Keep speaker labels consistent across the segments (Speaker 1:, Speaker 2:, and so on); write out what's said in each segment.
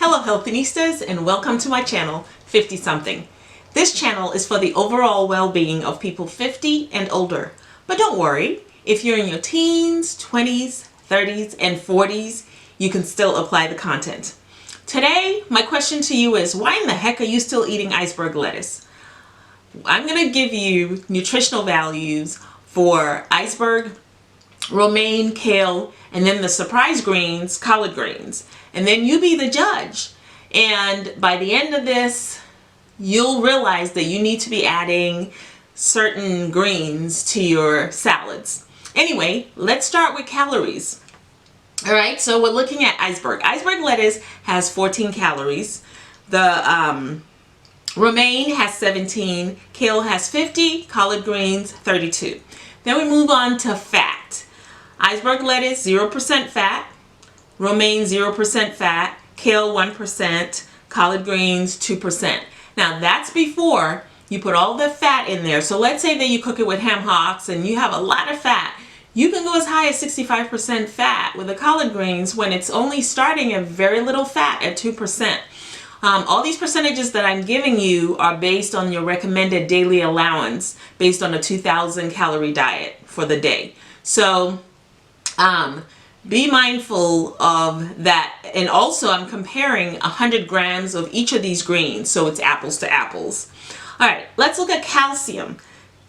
Speaker 1: Hello Healthinistas, and welcome to my channel 50 something. This channel is for the overall well-being of people 50 and older. But don't worry, if you're in your teens, 20s, 30s, and 40s, you can still apply the content. Today, my question to you is, why in the heck are you still eating iceberg lettuce? I'm going to give you nutritional values for iceberg, romaine, kale, and then the surprise greens, collard greens. And then you be the judge. And by the end of this, you'll realize that you need to be adding certain greens to your salads. Anyway, let's start with calories. All right, so we're looking at iceberg. Iceberg lettuce has 14 calories. The romaine has 17, kale has 50, collard greens 32. Then we move on to fat. Iceberg lettuce 0% fat, romaine 0% fat, kale 1%, collard greens 2%. Now that's before you put all the fat in there. So let's say that you cook it with ham hocks and you have a lot of fat. You can go as high as 65% fat with the collard greens when it's only starting at very little fat at 2%. All these percentages that I'm giving you are based on your recommended daily allowance based on a 2,000 calorie diet for the day. So be mindful of that. And also I'm comparing 100 grams of each of these greens, so it's apples to apples. All right, let's look at calcium.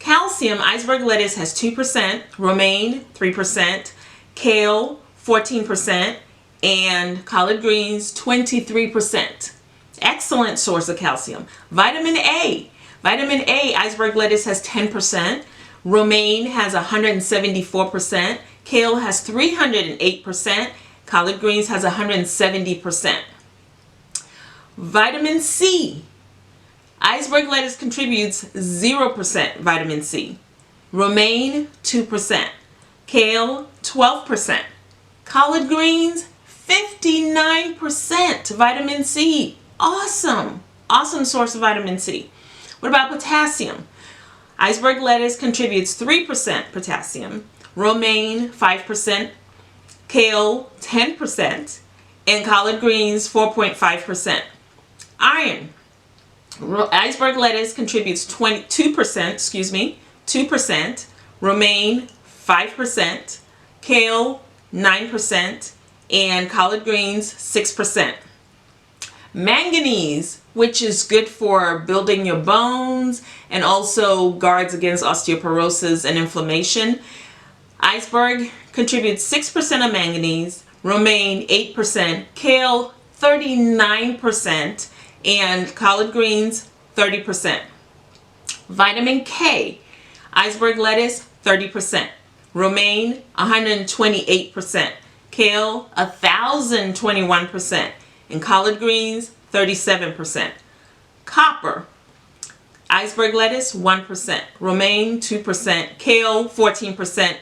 Speaker 1: Calcium, iceberg lettuce has 2%, romaine 3%, kale 14%, and collard greens 23%. Excellent source of calcium. Vitamin A. Vitamin A, iceberg lettuce has 10%, romaine has 174%, kale has 308%, collard greens has 170%. Vitamin C. Iceberg lettuce contributes 0% vitamin C. Romaine 2%. Kale 12%. Collard greens 59% vitamin C. Awesome. Awesome source of vitamin C. What about potassium? Iceberg lettuce contributes 3% potassium. Romaine 5%, kale 10%, and collard greens 4.5%. Iron. Iceberg lettuce contributes 2%, romaine 5%, kale 9%, and collard greens 6%. Manganese, which is good for building your bones and also guards against osteoporosis and inflammation. Iceberg contributes 6% of manganese, romaine 8%, kale 39%, and collard greens 30%. Vitamin K, iceberg lettuce 30%, romaine 128%, kale 1,021%, and collard greens 37%. Copper, iceberg lettuce 1%, romaine 2%, kale 14%,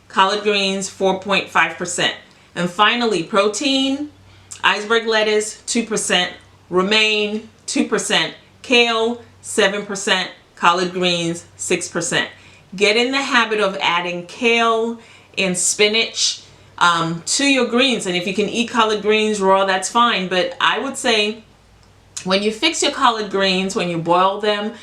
Speaker 1: collard greens 4.5%. And finally, protein, iceberg lettuce 2%, romaine 2%, kale 7%, collard greens 6%. Get in the habit of adding kale and spinach to your greens. And if you can eat collard greens raw, that's fine. But I would say when you fix your collard greens, when you boil them,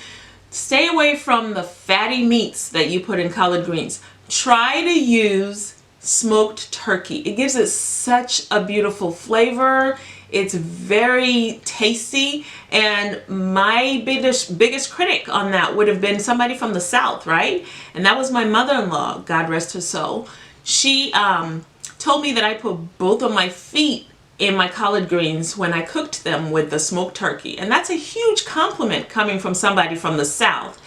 Speaker 1: stay away from the fatty meats that you put in collard greens. Try to use smoked turkey. It gives it such a beautiful flavor. It's very tasty. And my biggest critic on that would have been somebody from the South, right? And that was my mother-in-law, God rest her soul. She told me that I put both of my feet in my collard greens when I cooked them with the smoked turkey. And that's a huge compliment coming from somebody from the South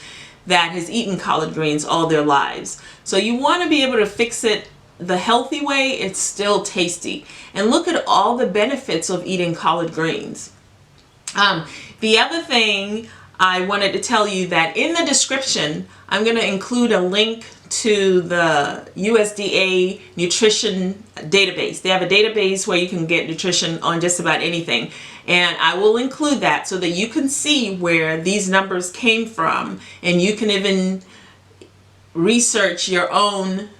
Speaker 1: that has eaten collard greens all their lives. So you want to be able to fix it the healthy way. It's still tasty. And look at all the benefits of eating collard greens. The other thing I wanted to tell you that in the description, I'm going to include a link to the USDA Nutrition database. They have a database where you can get nutrition on just about anything. And I will include that so that you can see where these numbers came from, and you can even research your own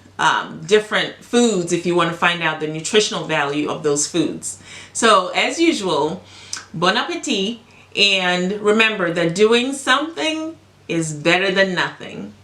Speaker 1: different foods if you want to find out the nutritional value of those foods. So as usual, bon appetit, and remember that doing something is better than nothing.